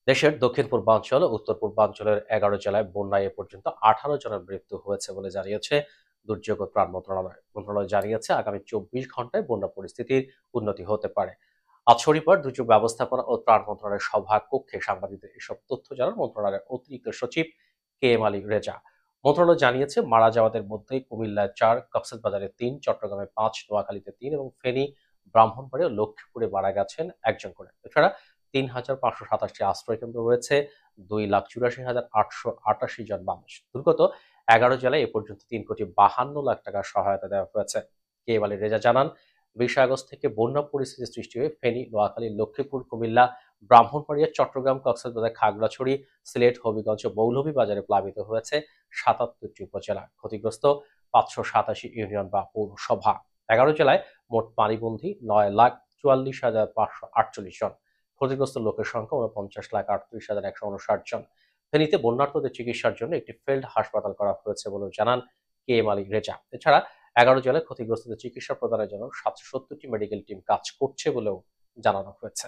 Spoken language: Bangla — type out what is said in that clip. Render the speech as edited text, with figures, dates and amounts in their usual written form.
দেশের দক্ষিণ পূর্বাঞ্চল ও উত্তর পূর্বাঞ্চলের ১১ জেলায় বন্যায় এ পর্যন্ত ১৮ জনের মৃত্যু হয়েছে বলে জানিয়েছে দুর্যোগ ও ত্রাণ মন্ত্রণালয়। মন্ত্রণালয় জানিয়েছে, আগামী ২৪ ঘন্টায় বন্যা পরিস্থিতির উন্নতি হতে পারে। আজ শনিবার দুর্যোগ ব্যবস্থাপনা ও ত্রাণ মন্ত্রণালয়ের সভা কক্ষে সাংবাদিকদের এসব তথ্য জানান মন্ত্রণালয়ের অতিরিক্ত সচিব KM আলী রেজা। মন্ত্রণালয় জানিয়েছে, মারা যাওয়াদের মধ্যে কুমিল্লায় ৪, কক্সবাজারে ৩, চট্টগ্রামে ৫, নোয়াখালীতে ৩ এবং ফেনী, ব্রাহ্মণবাড়িয়া ও লক্ষ্মীপুরে মারা গেছেন একজন করে। এছাড়া ৩,৫২৭টি আশ্রয়কেন্দ্র রয়েছে, ২,৮৪,৮৮৮ জন মানুষ। দুর্গত ১১ জেলায় এ পর্যন্ত ৩,৫২,০০,০০০ টাকার সহায়তা দেওয়া হয়েছে। KM আলী রেজা জানান, ২০ আগস্ট থেকে বন্যা পরিস্থিতি সৃষ্টি হয়ে ফেনী, নোয়াখালী, লক্ষ্মীপুর, কুমিল্লা, ব্রাহ্মণবাড়িয়া, চট্টগ্রাম, কক্সবাজার, খাগড়াছড়ি, সিলেট, হবিগঞ্জ ও মৌলভীবাজারে প্লাবিত হয়েছে ৭৭টি উপজেলা। ক্ষতিগ্রস্ত ৫৮৭ ইউনিয়ন বা পৌরসভা। ১১ জেলায় মোট পানিবন্দী ৯,৪৪,৫৪৮ জন। ক্ষতিগ্রস্ত লোকের সংখ্যা ৪৯,৩৮,১৫৯ জন। ফেনীতে বন্যার্তদের চিকিৎসার জন্য একটি ফিল্ড হাসপাতাল করা হয়েছে বলেও জানান KM আলী রেজা। এছাড়া ১১ জেলায় ক্ষতিগ্রস্তদের চিকিৎসা প্রদানের জন্য ৭৭০টি মেডিকেল টিম কাজ করছে বলেও জানানো হয়েছে।